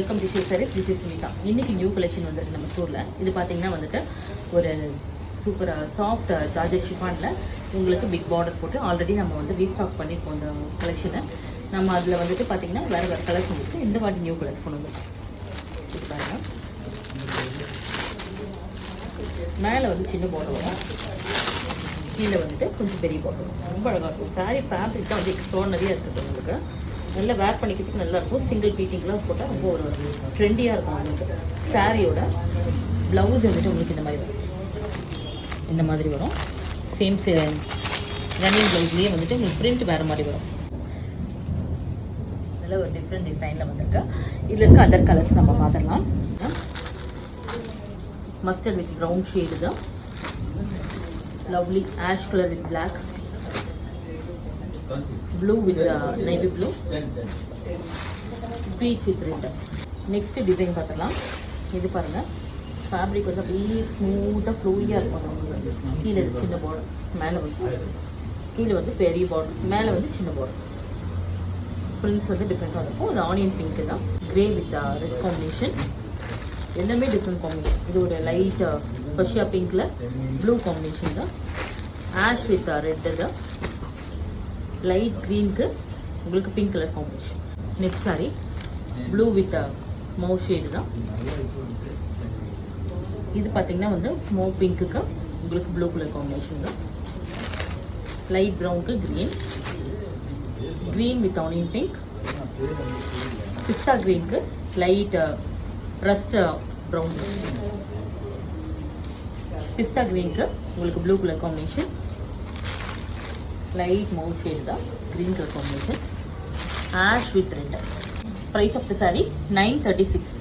Welcome to Shiv saris. This is Sumitha. இன்னைக்கு new collection வந்துருக்கு நம்ம ஸ்டோரில். இது பார்த்தீங்கன்னா வந்துட்டு ஒரு சூப்பராக சாஃப்ட் ஜார்ஜெட் ஷிஃபானில் உங்களுக்கு பிக் பார்டர் போட்டு ஆல்ரெடி நம்ம வந்து ரீஸ்டாக் பண்ணியிருக்கோம் அந்த கலெக்ஷனை. நம்ம அதில் வந்துட்டு பார்த்தீங்கன்னா வேறு வேறு கலர்ஸ் வந்துட்டு இந்த வாட்டி நியூ கலர்ஸ் கொண்டு வந்து இது பாருங்க. மேலே வந்து சின்ன பார்டர் வரும், கீழே வந்துட்டு கொஞ்சம் பெரிய பார்டர் வரும். ரொம்ப அழகாக இருக்கும். சாரீ ஃபேப்ரிக் தான் வந்து எக்ஸ்ட்ரானரியாக இருக்குது. உங்களுக்கு நல்லா வேர் பண்ணிக்கிறதுக்கு நல்லாயிருக்கும். சிங்கிள் பீட்டிங்லாம் போட்டால் ரொம்ப ஒரு ட்ரெண்டியாக இருக்கும். உங்களுக்கு சாரியோட ப்ளவுஸ் வந்துட்டு உங்களுக்கு இந்த மாதிரி வரும். இந்த மாதிரி வரும். சேம் ரன்னிங் ப்ளவுஸ்லேயே வந்துட்டு உங்களுக்கு பிரிண்ட் வேறு மாதிரி வரும். நல்ல ஒரு டிஃப்ரெண்ட் டிசைனில் வந்திருக்கு. இதில் இருக்க அதர் கலர்ஸ் நம்ம பார்த்துடலாம். மஸ்டர்ட் வித் ப்ரௌன் ஷேடு தான். Lovely ash colour with black, blue with navy blue, peach with red. Next design பார்த்துடலாம். இது பாருங்கள், ஃபேப்ரிக் வந்து அப்படியே ஸ்மூத்தாக ஃப்ளூயாக இருக்கும். உங்களுக்கு கீழே சின்ன பார்டர், மேலே வந்து கீழே வந்து பெரிய பார்டர், மேலே வந்து சின்ன பார்டர். பிரிண்ட்ஸ் வந்து டிஃப்ரெண்ட்டாக இருக்கும். அது ஆனியன் பிங்க்கு தான். Grey with red combination. எல்லாமே டிஃப்ரெண்ட் காம்பினேஷன். இது ஒரு லைட் பஷியா பிங்க்கில் ப்ளூ காம்பினேஷன் தான். ஆஷ் வித் ரெட்டு தான். லைட் க்ரீனுக்கு உங்களுக்கு pink colour combination. Next sari blue with mauve shade தான். இது பார்த்தீங்கன்னா வந்து மௌ பிங்க்குக்கு உங்களுக்கு ப்ளூ கலர் காம்பினேஷன் தான். லைட் ப்ரௌனுக்கு green, green with onion pink, pista க்ரீனுக்கு லைட் ரஸ்ட் ப்ரௌன், பிஸ்தா க்ரீனுக்கு உங்களுக்கு blue colour combination. Light mauve shade தான், green colour combination. Ash with red. Price of the sari 936.